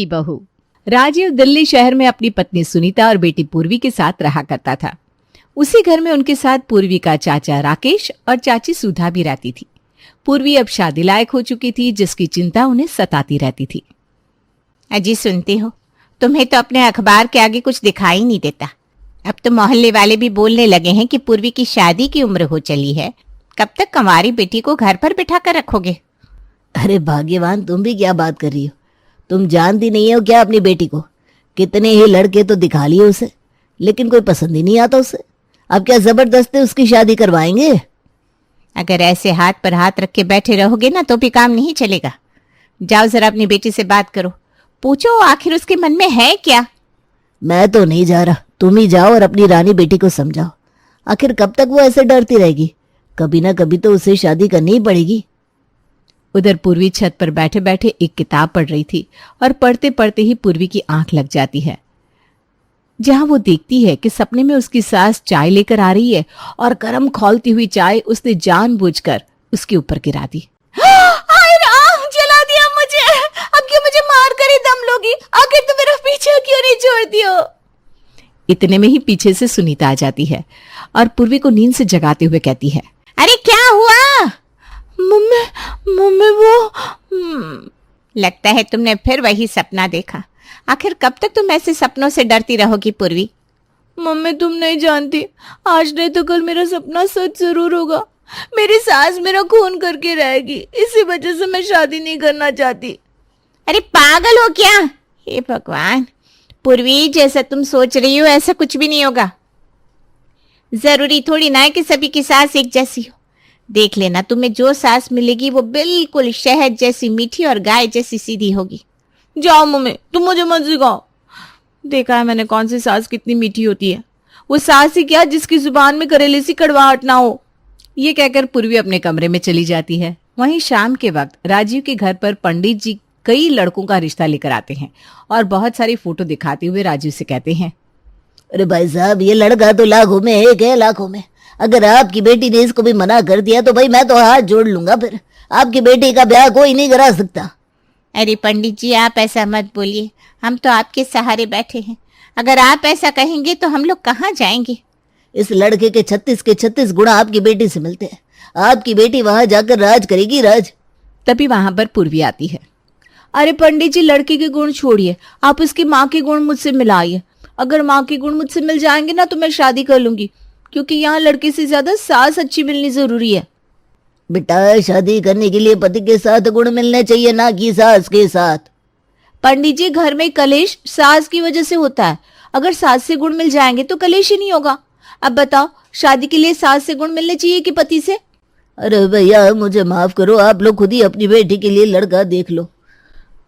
की बहू। राजीव दिल्ली शहर में अपनी पत्नी सुनीता और बेटी पूर्वी के साथ रहा करता था। उसी घर में उनके साथ पूर्वी का चाचा राकेश और चाची सुधा भी रहती थी। पूर्वी अब शादी लायक हो चुकी थी, जिसकी चिंता उन्हें सताती रहती थी। अजी सुनती हो, तुम्हें तो अपने अखबार के आगे कुछ दिखाई नहीं देता। अब तो मोहल्ले वाले भी बोलने लगे हैं कि पूर्वी की शादी की उम्र हो चली है। कब तक कंवारी बेटी को घर पर बिठा कर रखोगे? अरे भाग्यवान, तुम भी क्या बात कर रही हो? तुम जानती नहीं हो क्या अपनी बेटी को? कितने ही लड़के तो दिखा लिए उसे, लेकिन कोई पसंद ही नहीं आता उसे। अब क्या जबरदस्ती उसकी शादी करवाएंगे? अगर ऐसे हाथ पर हाथ रख के बैठे रहोगे ना तो भी काम नहीं चलेगा। जाओ जरा अपनी बेटी से बात करो, पूछो आखिर उसके मन में है क्या। मैं तो नहीं जा रहा, तुम ही जाओ और अपनी रानी बेटी को समझाओ। आखिर कब तक वो ऐसे डरती रहेगी? कभी ना कभी तो उसे शादी करनी ही पड़ेगी। उधर पूर्वी छत पर बैठे बैठे एक किताब पढ़ रही थी और पढ़ते पढ़ते ही पूर्वी की आंख लग जाती है, जहां वो देखती है कि सपने में उसकी सास चाय लेकर आ रही है और गरम खौलती हुई चाय उसने जानबूझकर उसके ऊपर गिरा दी। हाय राम, जला दिया मुझे। अब क्यों मुझे मार कर ही दम लोगी? आखिर तुम मेरा पीछे क्यों नहीं छोड़ती हो? इतने में ही पीछे से सुनीता आ जाती है और पूर्वी को नींद से जगाते हुए कहती है, अरे क्या हुआ? मम्मी वो लगता है तुमने फिर वही सपना देखा। आखिर कब तक तुम ऐसे सपनों से डरती रहोगी पूर्वी? मम्मी तुम नहीं जानती, आज नहीं तो कल मेरा सपना सच जरूर होगा। मेरी सास मेरा खून करके रहेगी, इसी वजह से मैं शादी नहीं करना चाहती। अरे पागल हो क्या? हे भगवान, पूर्वी जैसा तुम सोच रही हो ऐसा कुछ भी नहीं होगा। जरूरी थोड़ी ना है कि सभी की सास एक जैसी हो। देख लेना, तुम्हें जो सास मिलेगी वो बिल्कुल शहद जैसी मीठी और गाय जैसी सीधी होगी। जाओ मम्मी, तुम मुझे मत सिखाओ। देखा है मैंने कौन सी सास कितनी मीठी होती है। वो सास ही क्या जिसकी जुबान में करेले सी कड़वाहट ना हो। ये कहकर पूर्वी अपने कमरे में चली जाती है। वहीं शाम के वक्त राजीव के घर पर पंडित जी कई लड़कों का रिश्ता लेकर आते हैं और बहुत सारी फोटो दिखाते हुए राजीव से कहते हैं, अरे भाई साहब, ये लड़का तो लाखों में एक है, लाखों में। अगर आपकी बेटी ने इसको भी मना कर दिया तो भाई मैं तो हाथ जोड़ लूंगा। फिर आपकी बेटी का ब्याह कोई नहीं करा सकता। अरे पंडित जी, आप ऐसा मत बोलिए, हम तो आपके सहारे बैठे हैं। अगर आप ऐसा कहेंगे तो हम लोग कहाँ जाएंगे? इस लड़के के 36 के 36 गुण आपकी बेटी से मिलते हैं। आपकी बेटी वहां जाकर राज करेगी, राज। तभी वहां पर पूर्वी आती है। अरे पंडित जी, लड़की के गुण छोड़िए, आप उसकी माँ के गुण मुझसे मिलाइए। अगर माँ के गुण मुझसे मिल जाएंगे ना तो मैं शादी कर लूंगी, क्योंकि यहाँ लड़के से ज्यादा सास अच्छी मिलनी जरूरी है। बेटा, शादी करने के लिए पति के साथ गुण मिलने चाहिए, ना कि सास के साथ। पंडित जी, घर में कलेश सास की वजह से होता है। अगर सास से गुण मिल जाएंगे तो कलेश ही नहीं होगा। अब बताओ, शादी के लिए सास से गुण मिलने चाहिए कि पति से? अरे भैया, मुझे माफ करो, आप लोग खुद ही अपनी बेटी के लिए लड़का देख लो।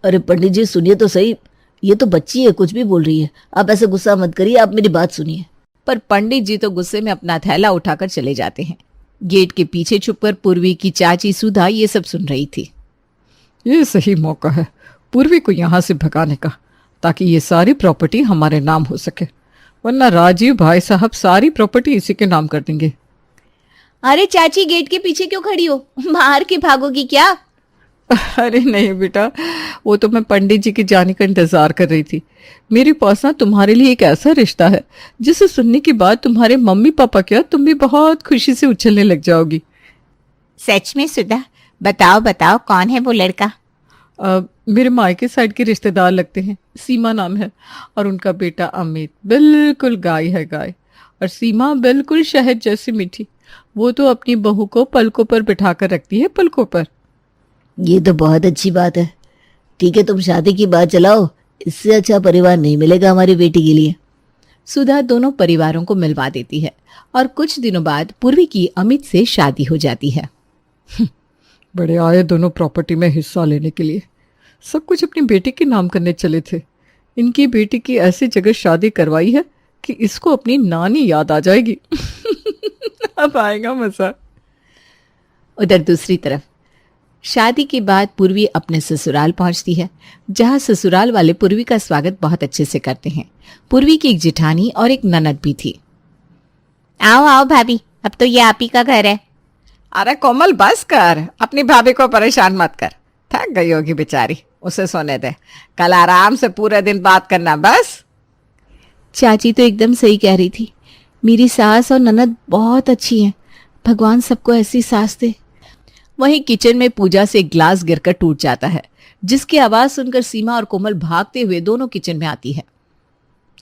अरे पंडित जी, सुनिए तो सही, ये तो बच्ची है, कुछ भी बोल रही है। आप ऐसे गुस्सा मत करिए, आप मेरी बात सुनिए। पर पंडित जी तो गुस्से में अपना थैला उठाकर चले जाते हैं। गेट के पीछे छुपकर पूर्वी की चाची सुधा ये सब सुन रही थी। ये सही मौका है पूर्वी को यहाँ से भगाने का, ताकि ये सारी प्रॉपर्टी हमारे नाम हो सके, वरना राजीव भाई साहब सारी प्रॉपर्टी इसी के नाम कर देंगे। अरे चाची, गेट के पीछे क्यों खड़ी हो? मार के भागोगी क्या? अरे नहीं बेटा, वो तो मैं पंडित जी के जाने का इंतजार कर रही थी। मेरे पास ना तुम्हारे लिए एक ऐसा रिश्ता है जिसे सुनने के बाद तुम्हारे मम्मी पापा क्या, तुम भी बहुत खुशी से उछलने लग जाओगी। सच में सुधा? बताओ बताओ, कौन है वो लड़का? मेरे मायके साइड के रिश्तेदार लगते हैं, सीमा नाम है, और उनका बेटा अमित बिल्कुल गाय है, गाय। और सीमा बिल्कुल शहद जैसी मीठी। वो तो अपनी बहू को पलकों पर बिठा कर रखती है, पलकों पर। ये तो बहुत अच्छी बात है। ठीक है, तुम शादी की बात चलाओ, इससे अच्छा परिवार नहीं मिलेगा हमारी बेटी के लिए। सुधा दोनों परिवारों को मिलवा देती है और कुछ दिनों बाद पूर्वी की अमित से शादी हो जाती है। बड़े आए दोनों प्रॉपर्टी में हिस्सा लेने के लिए। सब कुछ अपनी बेटी के नाम करने चले थे। इनकी बेटी की ऐसी जगह शादी करवाई है कि इसको अपनी नानी याद आ जाएगी। अब आएगा मजा। उधर दूसरी तरफ शादी के बाद पूर्वी अपने ससुराल पहुंचती है, जहां ससुराल वाले पूर्वी का स्वागत बहुत अच्छे से करते हैं। पूर्वी की एक जेठानी और एक ननद भी थी। आओ आओ भाभी, अब तो ये आप ही का घर है। अरे कोमल, बस कर, अपनी भाभी को परेशान मत कर। थक गई होगी बेचारी, उसे सोने दे, कल आराम से पूरे दिन बात करना बस। चाची तो एकदम सही कह रही थी। मेरी सास और ननद बहुत अच्छी हैं। भगवान सबको ऐसी सास दे। वहीं किचन में पूजा से एक ग्लास गिरकर टूट जाता है, जिसकी आवाज सुनकर सीमा और कोमल भागते हुए दोनों किचन में आती है।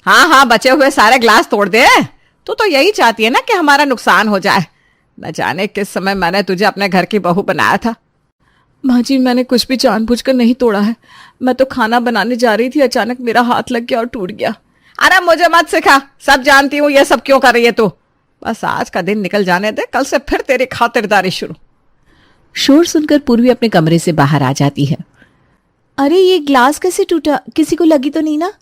हाँ हाँ, बचे हुए सारे ग्लास तोड़ दे। तू तो यही चाहती है ना कि हमारा नुकसान हो जाए। न जाने किस समय मैंने तुझे अपने घर की बहू बनाया था। माँ जी, मैंने कुछ भी जानबूझकर नहीं तोड़ा है। मैं तो खाना बनाने जा रही थी, अचानक मेरा हाथ लग गया और टूट गया। अरे मुझे मत सिखा, सब जानती हूँ ये सब क्यों कर रही है तू। बस आज का दिन निकल जाने दे, कल से फिर तेरी खातिरदारी शुरू। शोर सुनकर पूर्वी अपने कमरे से बाहर आ जाती है। अरे ये ग्लास कैसे टूटा? किसी को लगी तो नहीं ना?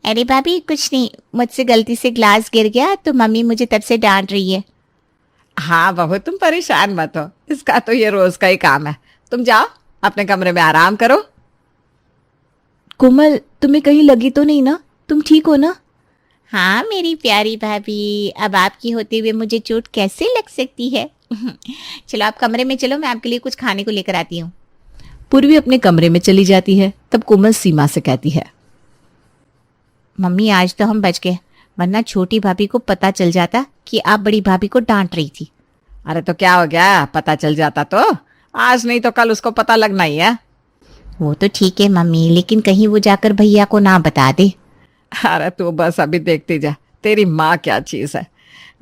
अरे भाभी कुछ नहीं, मुझसे गलती से ग्लास गिर गया तो मम्मी मुझे तब से डांट रही है। हाँ बहू, तुम परेशान मत हो, इसका तो ये रोज का ही काम है। तुम जाओ अपने कमरे में आराम करो। कोमल, तुम्हें कहीं लगी तो नहीं ना? तुम ठीक हो ना? हाँ मेरी प्यारी भाभी, अब आपकी होते हुए मुझे चोट कैसे लग सकती है। चलो आप कमरे में चलो, मैं आपके लिए कुछ खाने को लेकर आती हूँ। पूर्वी अपने कमरे में चली जाती है। तब कोमल सीमा से कहती है, मम्मी आज तो हम बच गए, वरना छोटी भाभी को पता चल जाता कि आप बड़ी भाभी को डांट रही थी। अरे तो क्या हो गया, पता चल जाता तो आज नहीं तो कल उसको पता लगना ही है। वो तो ठीक है मम्मी, लेकिन कहीं वो जाकर भैया को ना बता दे। अरे तू बस अभी देखती जा, तेरी माँ क्या चीज है।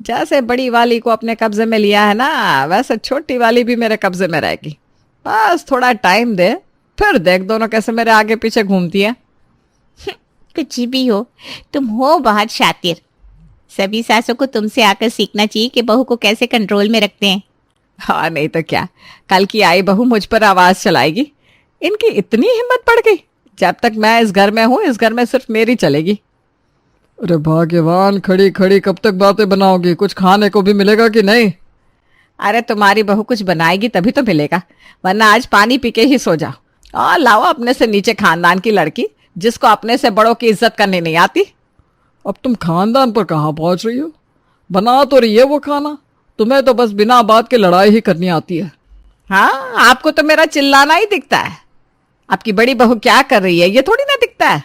जैसे बड़ी वाली को अपने कब्जे में लिया है ना, वैसे छोटी वाली भी मेरे कब्जे में रहेगी। बस थोड़ा टाइम दे, फिर देख दोनों कैसे मेरे आगे पीछे घूमती है। कुछ भी हो, तुम हो बहुत शातिर। सभी सासों को तुमसे आकर सीखना चाहिए कि बहू को कैसे कंट्रोल में रखते हैं। हाँ नहीं तो क्या, कल की आई बहू मुझ पर आवाज चलाएगी। इनकी इतनी हिम्मत बढ़ गई। जब तक मैं इस घर में हूँ, इस घर में सिर्फ मेरी चलेगी। अरे भाग्यवान, खड़ी खड़ी कब तक बातें बनाओगी? कुछ खाने को भी मिलेगा कि नहीं? अरे तुम्हारी बहू कुछ बनाएगी तभी तो मिलेगा, वरना आज पानी पी के ही सो जाओ। और लाओ अपने से नीचे खानदान की लड़की, जिसको अपने से बड़ों की इज्जत करनी नहीं आती। अब तुम खानदान पर कहाँ पहुंच रही हो? बना तो रही है वो खाना, तुम्हें तो बस बिना बात के लड़ाई ही करनी आती है। हाँ, आपको तो मेरा चिल्लाना ही दिखता है। आपकी बड़ी बहू क्या कर रही है ये थोड़ी ना दिखता है।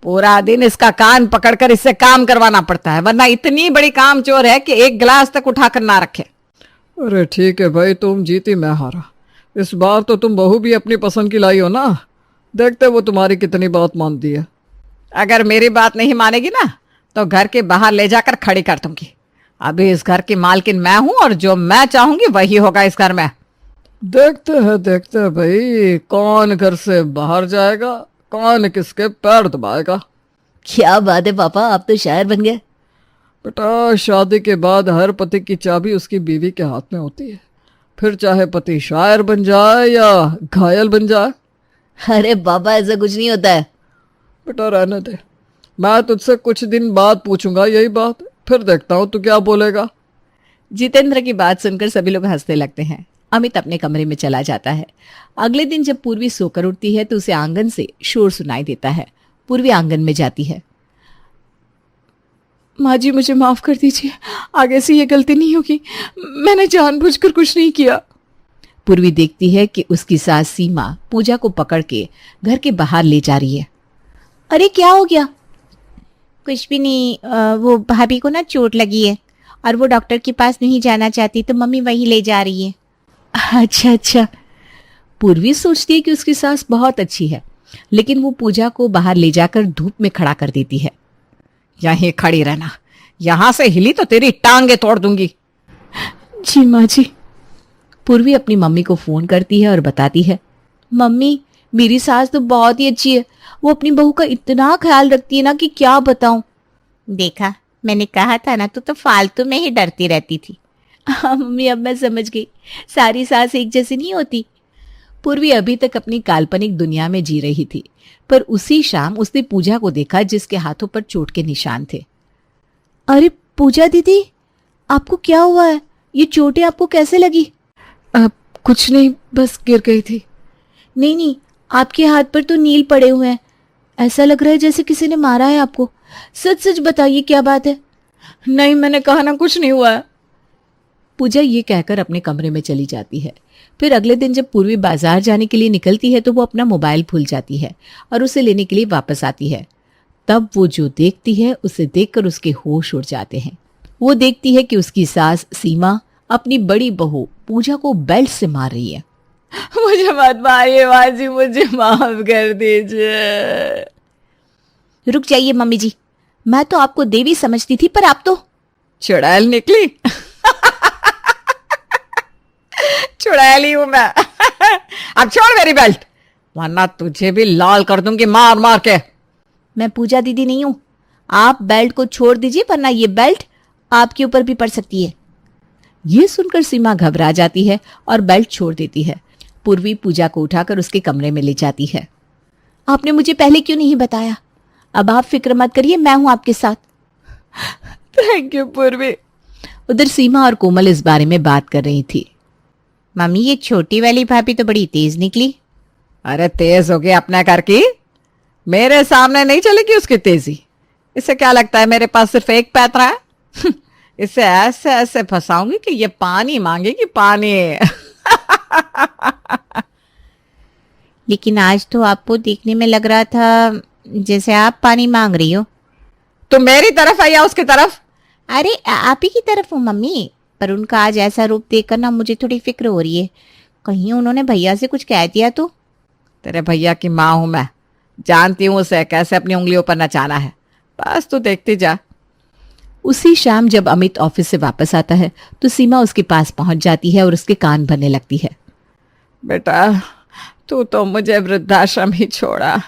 पूरा दिन इसका कान पकड़कर इससे काम करवाना पड़ता है, वरना इतनी बड़ी काम चोर है कि एक गिलास तक उठाकर ना रखे। अरे ठीक है भाई, तुम जीती मैं हारा। इस बार तो तुम बहू भी अपनी पसंद की लाई हो ना, देखते वो तुम्हारी कितनी बात मानती है। अगर मेरी बात नहीं मानेगी ना तो घर के बाहर ले जाकर खड़ी कर दूंगी। अभी इस घर की मालकिन मैं हूं और जो मैं चाहूंगी वही होगा इस घर में। देखते हैं भाई, कौन घर से बाहर जाएगा, कौन किसके पैर दबाएगा। क्या बात है पापा, आप तो शायर बन गए। बेटा, शादी के बाद हर पति की चाबी उसकी बीवी के हाथ में होती है, फिर चाहे पति शायर बन जाए या घायल बन जाए। अरे पापा, ऐसा कुछ नहीं होता है। बेटा रहने दे, मैं तुझसे कुछ दिन बाद पूछूंगा यही बात, फिर देखता हूँ तू क्या बोलेगा। जितेंद्र की बात सुनकर सभी लोग हंसने लगते हैं। अमित अपने कमरे में चला जाता है। अगले दिन जब पूर्वी सोकर उठती है तो उसे आंगन से शोर सुनाई देता है। पूर्वी आंगन में जाती है। माँ जी, मुझे माफ कर दीजिए, आगे से ये गलती नहीं होगी। मैंने जानबूझकर कुछ नहीं किया। पूर्वी देखती है कि उसकी सास सीमा पूजा को पकड़ के घर के बाहर ले जा रही है। अरे क्या हो गया? कुछ भी नहीं, वो भाभी को ना चोट लगी है और वो डॉक्टर के पास नहीं जाना चाहती, तो मम्मी वहीं ले जा रही है। अच्छा अच्छा। पूर्वी सोचती है कि उसकी सास बहुत अच्छी है, लेकिन वो पूजा को बाहर ले जाकर धूप में खड़ा कर देती है। यहीं खड़ी रहना, यहां से हिली तो तेरी टांगे तोड़ दूंगी। जी माँ जी। पूर्वी अपनी मम्मी को फोन करती है और बताती है, मम्मी मेरी सास तो बहुत ही अच्छी है, वो अपनी बहू का इतना ख्याल रखती है ना कि क्या बताऊं। देखा, मैंने कहा था ना, तू तो फालतू में ही डरती रहती थी। हाँ मम्मी, अब मैं समझ गई, सारी सास एक जैसी नहीं होती। पूर्वी अभी तक अपनी काल्पनिक दुनिया में जी रही थी, पर उसी शाम उसने पूजा को देखा जिसके हाथों पर चोट के निशान थे। अरे पूजा दीदी, आपको क्या हुआ है? ये चोटें आपको कैसे लगी? कुछ नहीं, बस गिर गई थी। नहीं नहीं, आपके हाथ पर तो नील पड़े हुए हैं, ऐसा लग रहा है जैसे किसी ने मारा है आपको। सच सच बताइए क्या बात है? नहीं, मैंने कहा ना कुछ नहीं हुआ है। पूजा ये कहकर अपने कमरे में चली जाती है। फिर अगले दिन जब पूर्वी बाजार जाने के लिए निकलती है तो वो अपना मोबाइल भूल जाती है और उसे लेने के लिए वापस आती है। तब वो जो देखती है उसे देखकर उसके होश उड़ जाते हैं। वो देखती है कि उसकी सास सीमा अपनी बड़ी बहू पूजा को बेल्ट से मार रही है। मुझे मत मारिए माँ जी, मुझे माफ कर दीजिए। रुक जाइए मम्मी जी, मैं तो आपको देवी समझती थी, पर आप तो चुड़ैल निकली। चुड़ैल ही हूं मैं। अब छोड़ मेरी बेल्ट, वरना तुझे भी लाल कर दूंगी मार मार के। मैं पूजा दीदी नहीं हूं। आप बेल्ट को छोड़ दीजिए, वरना ये बेल्ट आपके ऊपर भी पड़ सकती है। ये सुनकर सीमा घबरा जाती है और बेल्ट छोड़ देती है। पूर्वी पूजा को उठाकर उसके कमरे में ले जाती है। आपने मुझे पहले क्यों नहीं बताया? अब आप फिक्र मत करिए, मैं हूं आपके साथ। थैंक यू पूर्वी। उधर सीमा और कोमल इस बारे में बात कर रही थी। मम्मी, ये छोटी वाली भाभी तो बड़ी तेज निकली। अरे तेज हो गई अपने घर की, मेरे सामने नहीं चलेगी उसकी तेजी। इसे क्या लगता है मेरे पास सिर्फ एक पैतरा है? इसे ऐसे ऐसे फंसाऊंगी कि ये पानी मांगेगी, पानी। लेकिन आज तो आपको देखने में लग रहा था जैसे आप पानी मांग रही हो। तुम मेरी तरफ है या उसकी तरफ? अरे आप ही की तरफ हूँ मम्मी, पर उनका आज ऐसा रूप देखकर ना मुझे थोड़ी फिक्र हो रही है। कहीं उन्होंने भैया से कुछ कह दिया तो? तेरे भैया की माँ हूं मैं, जानती हूं उसे कैसे अपनी उंगलियों पर नचाना है। बस तू देखती जा। उसी शाम जब अमित ऑफिस से वापस आता है तो सीमा उसके पास पहुंच जाती है और उसके कान भरने लगती है। बेटा, तू तो मुझे वृद्धाश्रम ही छोड़ा।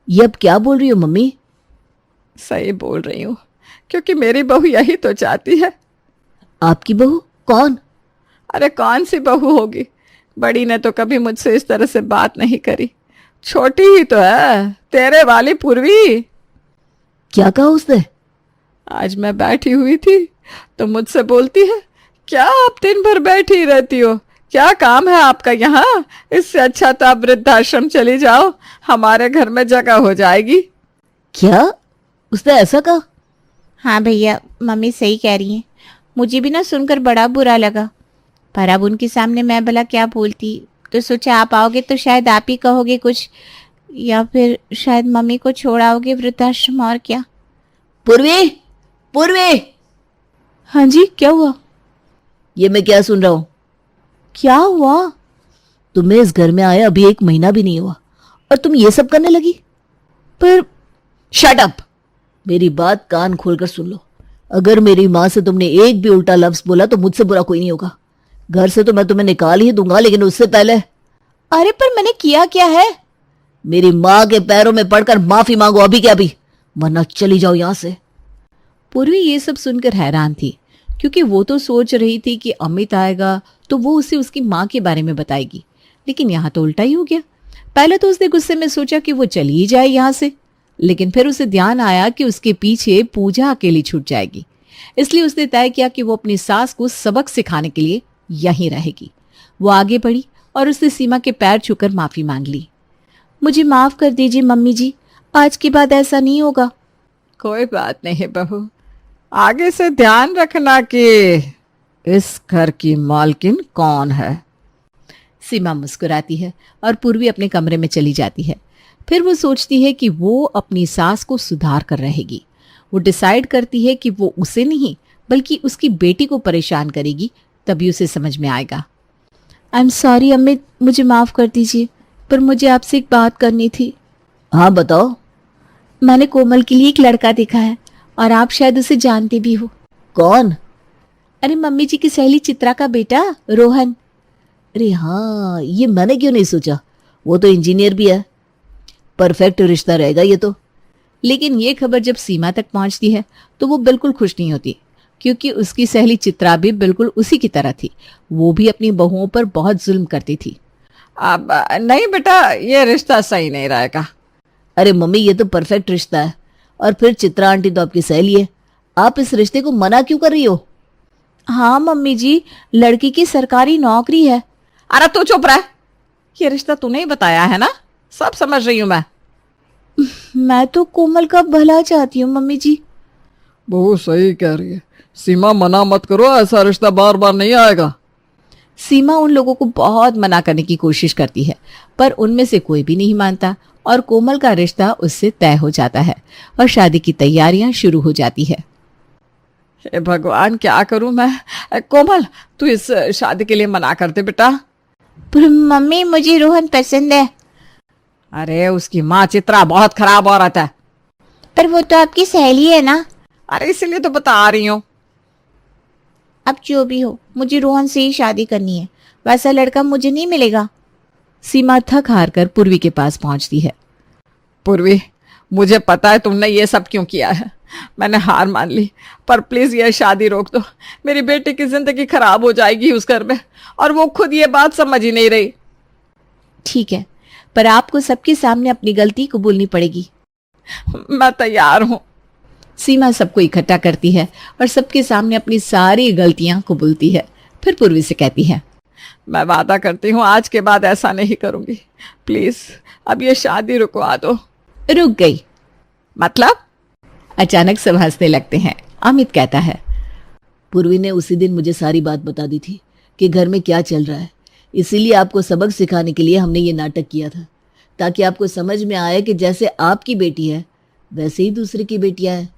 ये अब क्या बोल रही हो मम्मी? सही बोल रही हूँ, क्योंकि मेरी बहू यही तो चाहती है। आपकी बहू? कौन? अरे कौन सी बहू होगी, बड़ी ने तो कभी मुझसे इस तरह से बात नहीं करी। छोटी ही तो है, तेरे वाली पूर्वी। क्या कहा उसने? आज मैं बैठी हुई थी तो मुझसे बोलती है, क्या आप दिन भर बैठी रहती हो, क्या काम है आपका यहाँ? इससे अच्छा तो आप वृद्धाश्रम चली जाओ, हमारे घर में जगह हो जाएगी। क्या उसने ऐसा कहा? हाँ भैया, मम्मी सही कह रही हैं। मुझे भी ना सुनकर बड़ा बुरा लगा, पर अब उनके सामने मैं भला क्या बोलती। तो सोचा आप आओगे तो शायद आप ही कहोगे कुछ, या फिर शायद मम्मी को छोड़ाओगे वृद्धाश्रम। और क्या? पूर्वी, पूर्वी! हाँ जी, क्या हुआ? ये मैं क्या सुन रहा हूं? क्या हुआ? तुम्हें इस घर में आए अभी 1 महीना भी नहीं हुआ और तुम ये सब करने लगी? पर शट अप! मेरी बात कान खोलकर सुन लो। अगर मेरी माँ से तुमने एक भी उल्टा लफ्ज बोला तो मुझसे बुरा कोई नहीं होगा। घर से तो मैं तुम्हें निकाल ही दूंगा, लेकिन उससे पहले। अरे पर मैंने किया क्या है? मेरी माँ के पैरों में पड़कर माफी मांगो अभी के अभी, वरना चली जाओ यहां से। पूर्वी ये सब सुनकर हैरान थी, क्योंकि वो तो सोच रही थी कि अमित आएगा तो वो उसे उसकी माँ के बारे में बताएगी, लेकिन यहाँ तो उल्टा ही हो गया। पहले तो उसने गुस्से में सोचा कि वो चली ही जाए यहाँ से, लेकिन फिर उसे ध्यान आया कि उसके पीछे पूजा अकेली छूट जाएगी। इसलिए उसने तय किया कि वो अपनी सास को सबक सिखाने के लिए यहीं रहेगी। वो आगे बढ़ी और उसने सीमा के पैर छूकर माफी मांग ली। मुझे माफ कर दीजिए मम्मी जी, आज के बाद ऐसा नहीं होगा। कोई बात नहीं बहू, आगे से ध्यान रखना कि इस घर की मालकिन कौन है। सीमा मुस्कुराती है और पूर्वी अपने कमरे में चली जाती है। फिर वो सोचती है कि वो अपनी सास को सुधार कर रहेगी। वो डिसाइड करती है कि वो उसे नहीं बल्कि उसकी बेटी को परेशान करेगी, तभी उसे समझ में आएगा। आई एम सॉरी अमित, मुझे माफ कर दीजिए, पर मुझे आपसे एक बात करनी थी। हाँ बताओ। मैंने कोमल के लिए एक लड़का देखा है और आप शायद उसे जानते भी हो। कौन? अरे मम्मी जी की सहेली चित्रा का बेटा रोहन। अरे हाँ, ये मैंने क्यों नहीं सोचा। वो तो इंजीनियर भी है, परफेक्ट रिश्ता रहेगा ये तो। लेकिन ये खबर जब सीमा तक पहुंचती है तो वो बिल्कुल खुश नहीं होती, क्योंकि उसकी सहेली चित्रा भी बिल्कुल उसी की तरह थी। वो भी अपनी बहुओं पर बहुत जुल्म करती थी। अब नहीं बेटा, ये रिश्ता सही नहीं रहेगा। अरे मम्मी, ये तो परफेक्ट रिश्ता है, और फिर चित्रा आंटी तो आपकी सहेली है। आप इस रिश्ते को मना क्यों कर रही हो? हाँ मम्मी जी, लड़की की सरकारी नौकरी है। अरे तू चुप रह, ये रिश्ता तूने ही बताया है ना, सब समझ रही हूं मैं। मैं तो कोमल का भला चाहती हूँ मम्मी जी। बहू सही कह रही है, सीमा मना मत करो, ऐसा रिश्ता बार बार नहीं आएगा। सीमा उन लोगों को बहुत मना करने की कोशिश करती है, पर उनमें से कोई भी नहीं मानता और कोमल का रिश्ता उससे तय हो जाता है और शादी की तैयारियां शुरू हो जाती है। हे भगवान, क्या करूं मैं। कोमल, तू इस शादी के लिए मना कर दे बेटा। पर मम्मी मुझे रोहन पसंद है। अरे उसकी माँ चित्रा बहुत खराब औरत है। पर वो तो आपकी सहेली है ना। अरे इसीलिए तो बता रही हूँ। अब जो भी हो, मुझे रोहन से ही शादी करनी है, वैसा लड़का मुझे नहीं मिलेगा। सीमा थक हार कर पूर्वी के पास पहुंचती है। पूर्वी, मुझे पता है तुमने ये सब क्यों किया है। मैंने हार मान ली, पर प्लीज ये शादी रोक दो। मेरी बेटी की जिंदगी खराब हो जाएगी उस घर में, और वो खुद ये बात समझ ही नहीं रही। ठीक है, पर आपको सबके सामने अपनी गलती कबूलनी पड़ेगी। मैं तैयार हूँ। सीमा सबको इकट्ठा करती है और सबके सामने अपनी सारी गलतियां कबूलती है। फिर पूर्वी से कहती है, मैं वादा करती हूँ आज के बाद ऐसा नहीं करूंगी। प्लीज अब ये शादी रुकवा दो। रुक गई मतलब? अचानक सब हंसने लगते हैं। अमित कहता है, पूर्वी ने उसी दिन मुझे सारी बात बता दी थी कि घर में क्या चल रहा है। इसीलिए आपको सबक सिखाने के लिए हमने ये नाटक किया था, ताकि आपको समझ में आए कि जैसे आपकी बेटी है वैसे ही दूसरे की बेटियां हैं।